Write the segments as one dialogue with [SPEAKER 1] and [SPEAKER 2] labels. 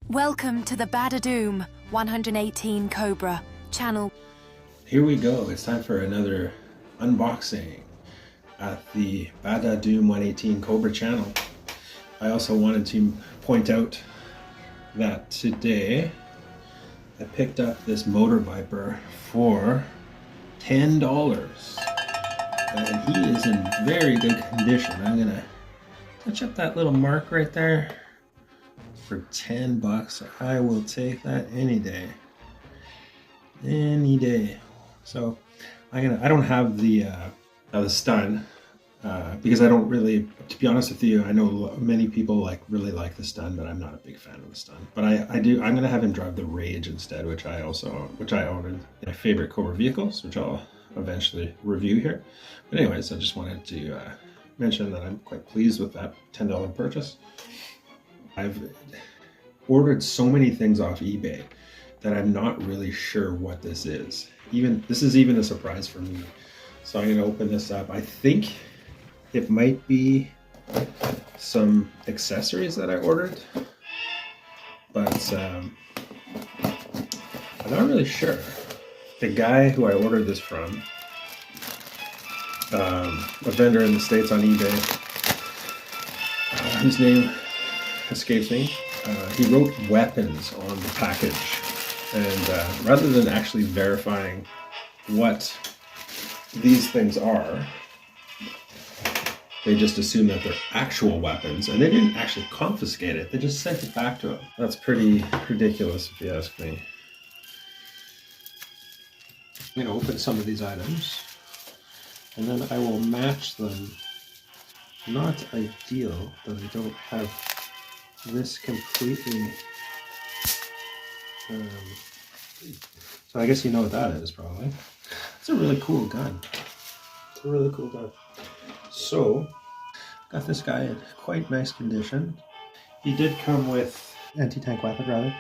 [SPEAKER 1] Welcome to the Badadoom 118 Cobra channel.
[SPEAKER 2] Here we go. It's time for another unboxing at the Badadoom 118 Cobra channel. I also wanted to point out that today I picked up this motor viper for $10. And he is in very good condition. I'm gonna touch up that little mark right there. For 10 bucks, I will take that any day. Any day. So I don't have the stun because I don't really, to be honest with you, I know many people really like the stun, but I'm not a big fan of the stun. But I do. I'm gonna have him drive the Rage instead, which I own in my favorite Cobra vehicles, which I'll eventually review here. But anyways, I just wanted to mention that I'm quite pleased with that $10 purchase. I've ordered so many things off eBay that I'm not really sure what this is. This is even a surprise for me. So I'm going to open this up. I think it might be some accessories that I ordered, but I'm not really sure. The guy who I ordered this from, a vendor in the States on eBay, whose name escapes me, he wrote weapons on the package, and rather than actually verifying what these things are, they just assume that they're actual weapons, and they didn't actually confiscate it. They just sent it back to him. That's pretty ridiculous if you ask me. I'm going to open some of these items, and then I will match them. Not ideal that I don't have this completely. So I guess you know what that is, probably. It's a really cool gun. It's a really cool gun. So, got this guy in quite nice condition. He did come with anti-tank weapon, rather.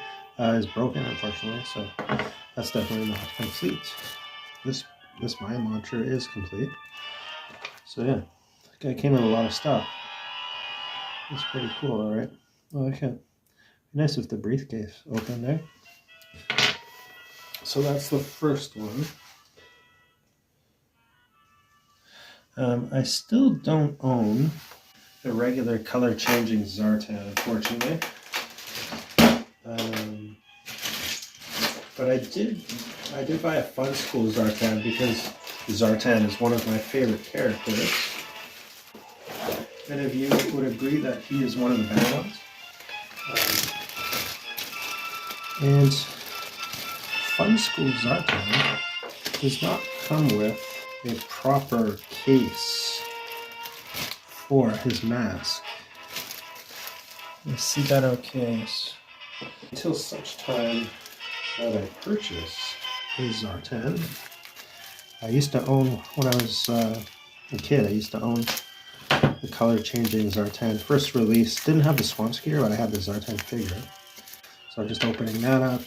[SPEAKER 2] It's broken, unfortunately, so that's definitely not complete. This mine launcher is complete. So yeah, that guy came with a lot of stuff. It's pretty cool, all right. Okay, nice with the briefcase open there. So that's the first one. I still don't own the regular color changing Zartan, unfortunately. But I did buy a Fun School Zartan because Zartan is one of my favorite characters. Many of you would agree that he is one of the bad ones. And Fun School Zartan does not come with a proper case for his mask. You see that okay? Until such time that I purchase his Zartan. I used to own, when I was a kid, I used to own the color changing Zartan. First release, didn't have the Swamp Skier, but I had the Zartan figure. So I'm just opening that up.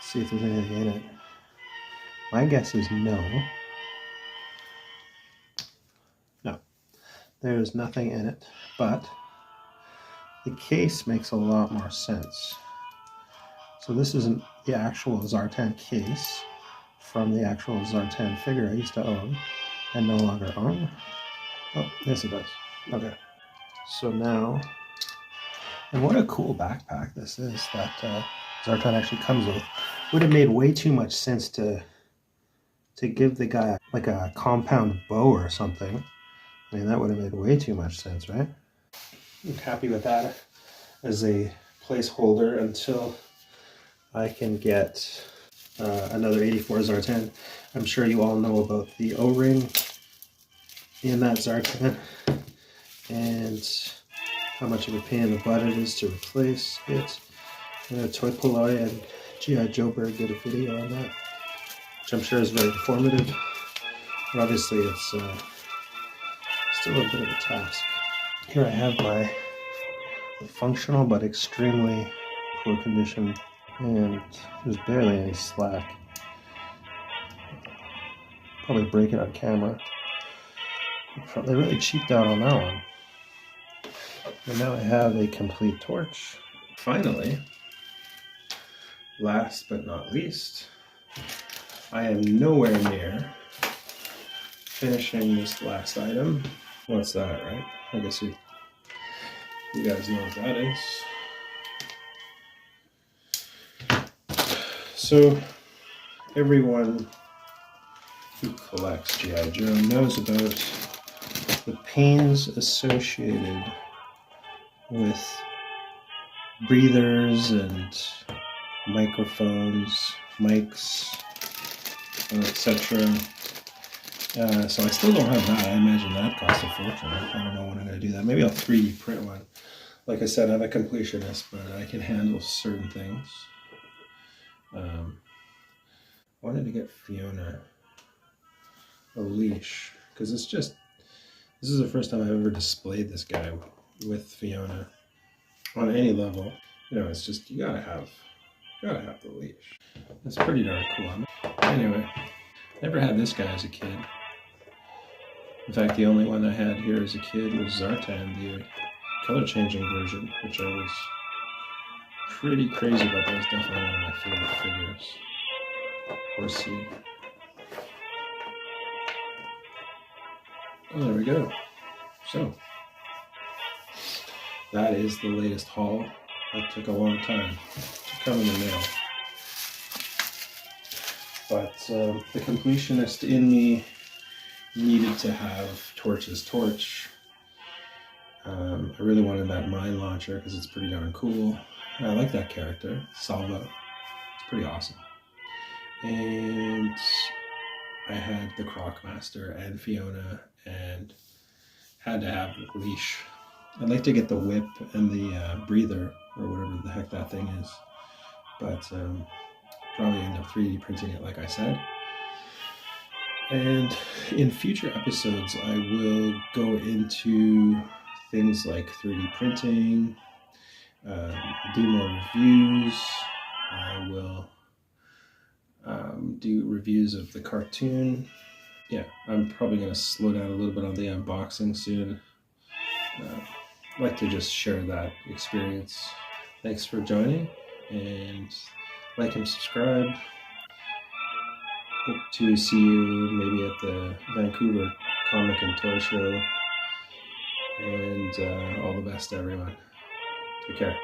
[SPEAKER 2] See if there's anything in it. My guess is no. No. There's nothing in it, but the case makes a lot more sense. So this isn't the actual Zartan case from the actual Zartan figure I used to own and no longer own. Oh, yes it does. Okay. So now, and what a cool backpack this is that Zartan actually comes with. Would have made way too much sense to give the guy like a compound bow or something. I mean, that would have made way too much sense, right? I'm happy with that as a placeholder until I can get another 84 Zartan. I'm sure you all know about the O-ring in that Zartan and how much of a pain in the butt it is to replace it. Toy Poloi and G.I. Joeberg did a video on that, which I'm sure is very informative. But obviously it's still a bit of a task. Here I have my functional but extremely poor condition, and there's barely any slack. Probably break it on camera. They really cheaped out on that one. And now I have a complete torch Finally, last but not least, I am nowhere near finishing this last item. What's that, right? I guess you guys know what that is. So everyone who collects G.I. Joe knows about the pains associated with breathers and microphones, mics, etc. So I still don't have that. I imagine that costs a fortune. I don't know when I'm going to do that. Maybe I'll 3D print one. Like I said, I'm a completionist, but I can handle certain things. I wanted to get Fiona a leash, because this is the first time I've ever displayed this guy with Fiona on any level. You know, it's just, you gotta have the leash. It's pretty darn cool. Anyway, never had this guy as a kid. In fact, the only one I had here as a kid was Zartan, the color changing version, which I was pretty crazy about. That was definitely one of my favorite figures. Horsey. Oh, there we go. So, that is the latest haul. That took a long time to come in the mail. But the completionist in me needed to have Torch's torch. I really wanted that mine launcher because it's pretty darn cool. I like that character, Salvo. It's pretty awesome. And I had the Crocmaster and Fiona, and had to have the leash. I'd like to get the whip and the breather, or whatever the heck that thing is. But probably end up 3D printing it, like I said. And in future episodes, I will go into things like 3D printing, do more reviews. I will do reviews of the cartoon. Yeah, I'm probably going to slow down a little bit on the unboxing soon. I'd like to just share that experience. Thanks for joining, and like and subscribe. Hope to see you maybe at the Vancouver Comic and Toy Show. And all the best to everyone. Take care.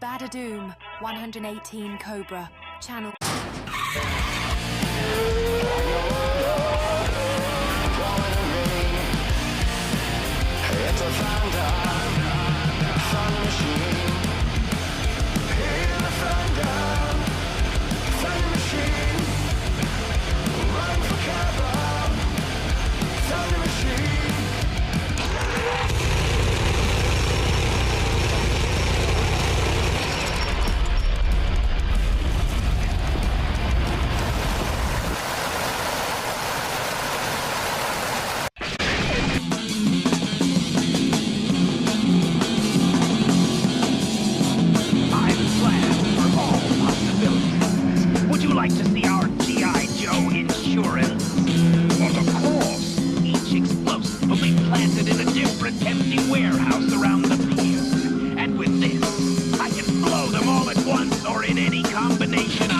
[SPEAKER 1] Badadoom, 118 Cobra, channel.
[SPEAKER 3] It's a thunder machine. Hear the thunder machine. Run for cover, thunder machine. Like to see our G.I. Joe insurance? Well, of course. Each explosive will be planted in a different empty warehouse around the pier. And with this, I can blow them all at once or in any combination